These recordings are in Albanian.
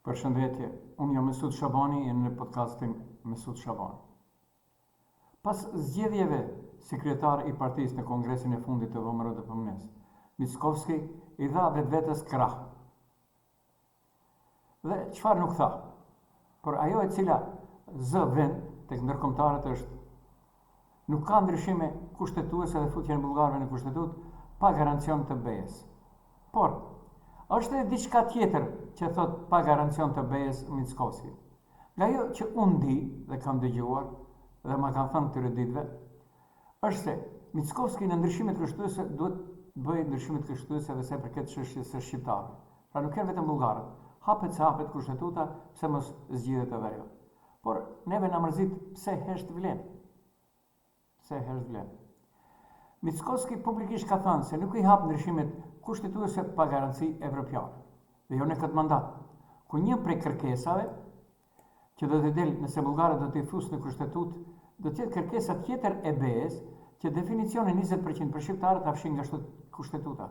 Përshëndetje, unë jam Mesut Shabani e në podcastin Mesut Shabani. Pas zgjedhjeve sekretar i partisë në kongresin e fundit të VMRO-DS, Mickovski i dha vetvetes krah. Dhe çfarë nuk tha? Por ajo e cila zë vend tek ndërkombëtarët është nuk ka ndryshime kushtetuese dhe futjen e bullgarëve në kushtetutë pa garancion të BE-s. Por është edhe diçka tjetër që thot pa garancion të BE-s Mickovski. Nga jo që unë di dhe kam dëgjuar dhe ma kanë thënë këtyre ditëve, është se Mickovski në ndryshimet kushtetuese duhet bëjë ndryshimet kushtetuese edhe se përket çështjes së shqiptarëve. Pra nuk janë vetëm bullgarët, hapet se hapet kushtetuta, pse mos zgjidhet edhe ajo. Por neve na mërzit pse hesht vlen. Pse hesht vlen. Mickovski publikisht ka thënë se nuk i hap ndryshimet kushtetuese pa garanci evropiane. Dhe jo në këtë mandat, ku një prej kërkesave që do të del nëse bullgarët do të fusë në kushtetut, do të jetë kërkesa tjetër e BE-s që definicioni 20% për shqiptarët ta fshin nga kushtetuta.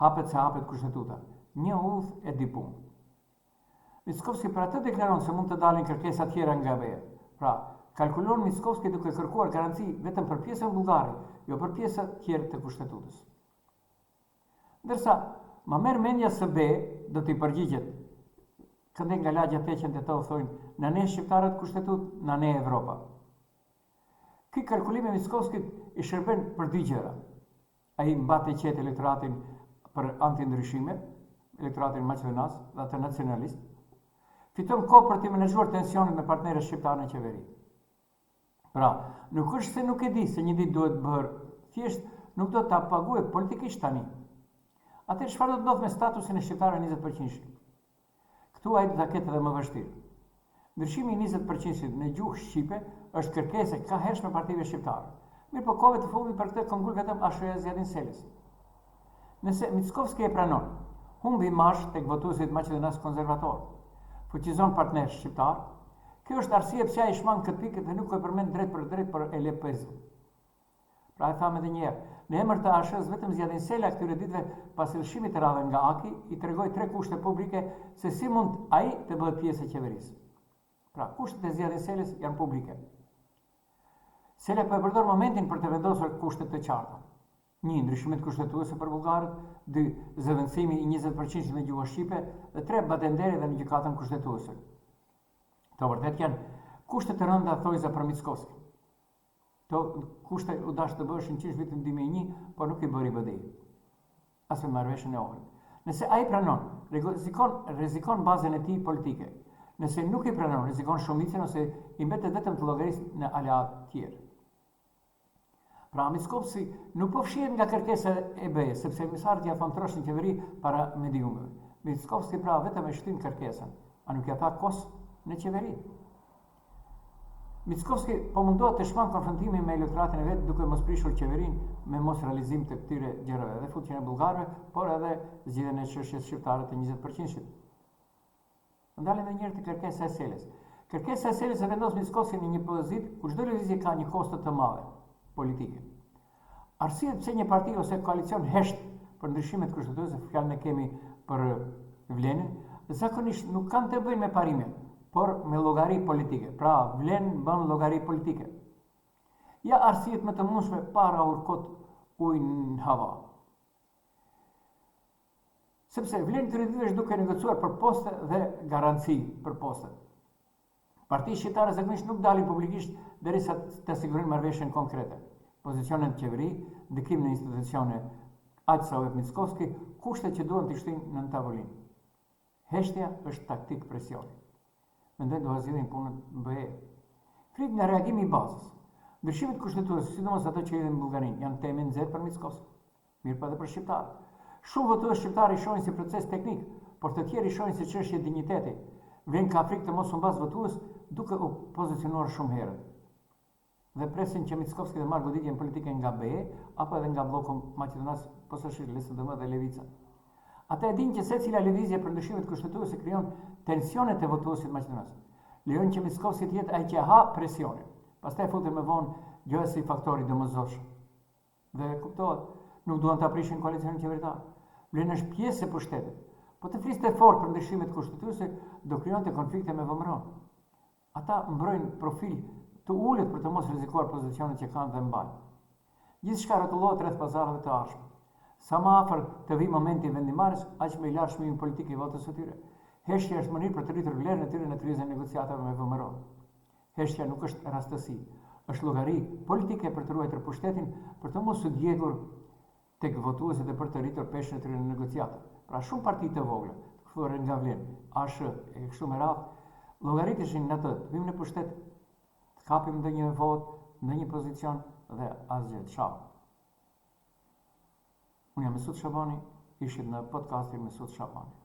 Hapet se hapet kushtetuta. Një udhë e di punë. Mickovski për atë deklaron se mund të dalin kërkesa tjera nga BE. Pra, kalkulon Mickovski duke kërkuar garanci vetëm për pjesën bullgare, jo për pjesët tjerë të kushtetutës. Ndërsa, ma merr mendja se BE do t'i përgjigjet këndej nga lagja 808 thojnë, në ne shqiptarët kushtetut, në ne Evropa. Ky kalkulim e Mickovskit i shërben për dy gjëra. Ai mbate qetë elektoratin për antindryshime, elektoratin maqedonas dhe atë nacionalist. Fiton kohë për të menaxhuar tensionin me partnerët shqiptarë në qeveri. Pra, nuk është se nuk e di se një ditë duhet bërë, thjesht nuk do ta paguajë politikisht tani. Atëherë çfarë do të ndodh me statusin e shqiptarëve 20%? Këtu ai do ta ketë edhe më vështirë. Ndryshimi i 20% në gjuhë shqipe është kërkesë ka hershme partive shqiptare. Mirë po kohëve të fundit për këtë kongull vetëm ASH-ja Zjadin Seles. Nëse Mickovski e pranon, humbi marsh tek votuesit maqedonas konservator, fuqizon partner shqiptar, kjo është arsye pse ai shmang këtë pikë dhe nuk e përmend drejt për LPZ. Pra e thamë edhe një herë, në emër të ASH-s vetëm Zjadin Sela këtyre ditëve pas lëshimit të radhë nga Aki i tregoi 3 kushte publike se si mund ai të bëhet pjesë e qeverisë. Pra, kushtet e Zjadin Seles janë publike. Sela po e përdor momentin për të vendosur kushtet të qarta. 1. Ndryshimet kushtetuese për bullgarët, 2. Zëvendësimi i 20% në gjuhën shqipe dhe 3. Batenderi dhe në gjykatën kushtetuese. Të vërtet janë kushte të rënda thojza për Mickovski. To kushte u dash të bëshin qish vitin 2001, por nuk i bëri BDI. As me marrëveshjen e Ohrit. Nëse ai pranon, rrezikon bazën e tij politike. Nëse nuk i pranon, rrezikon shumicën ose i mbetet vetëm të llogarisë në aleat tjerë. Pra Mickovski nuk po fshihet nga kërkesa e BE-s, sepse emisarit ja thonë trosh në qeveri para mediumëve. Mickovski pra vetëm e shtyn kërkesën, a nuk ja tha kos në qeveri. Mickovski po mundohet të shmang konfrontimin me elektoratin e vet duke mos prishur qeverinë me mos realizim të këtyre gjërave, edhe futjen e bullgarëve, por edhe zgjidhjen e çështjes shqiptare të 20%. Ndalim edhe një herë te kërkesa e Seles. Kërkesa e Seles e vendos Mickovski në një pozitë ku çdo lëvizje ka një kosto të madhe politike. Arsyet pse një parti ose koalicion hesht për ndryshimet kushtetuese, fjalën e kemi për vlenin, zakonisht nuk kanë të bëjnë me parime, por me llogari politike. Pra, vlen bën llogari politike. Ja arsyet më të mundshme para urkot ujë në hava. Sepse vlen të rritësh duke negociuar për poste dhe garanci për poste. Partitë shqiptare zakonisht nuk dalin publikisht derisa të sigurojnë marrëveshjen konkrete. Pozicionet të qeveri, ndikim në institucione, aq sa vetë Mickovski, kushtet që duhen të shtojnë në tavolinë. Heshtja është taktik presioni. Mendoj do zgjidhin punën BE. Frik nga reagimi i bazës. Ndryshimet kushtetuese, sidomos ato që lidhen me Bullgarinë, janë temë nxehtë për Mickovski. Mirë po edhe për shqiptarët. Shumë votues shqiptarë i shohin si proces teknik, por të tjerë i shohin si çështje dinjiteti. Vlen ka frikë të mos u mbas votues duke u pozicionuar shumë herët. Dhe presin që Mickovski të marrë goditjen politike nga BE apo edhe nga bloku maqedonas, posaçërisht LSDM dhe Levica. Ata e dinë që secila lëvizje për ndryshimet kushtetuese krijon tensionet e votuesit maqedonas. Lejon që Mickovski të jetë ai që ha presionin. Pastaj futet më vonë gjëja si faktori domosdoshëm. Dhe kuptohet, nuk duan ta prishin koalicionin qeveritar. Vlen është pjesë e pushtetit, Po të fliste fort për ndryshimet kushtetuese, do krijonte konflikte me vëmëron. Ata mbrojnë profil të ulët për të mos rrezikuar pozicionet që kanë dhe mbajnë. Gjithçka rrotullohet rreth pazareve të ardhshme. Sa më afër të vi momenti vendimarrjes, aq më i lartë çmimi politik i votës së tyre. Heshtja është mënyrë për të rritur vlerën e tyre në kryesën e negociatave me vëmëron. Heshtja nuk është rastësi, është llogari politike për të ruajtur pushtetin, për të mos u djegur tek votuesit dhe për të rritur peshën e tyre në negociata. Pra shumë parti të vogla, të kthyer nga vlen, ASH e kështu me radhë, llogariteshin në të vim në pushtet, të kapim ndonjë votë, ndonjë pozicion dhe asgjë. Ciao. Unë jam Mesut Shabani, ishit në podcastin Mesut Shabani.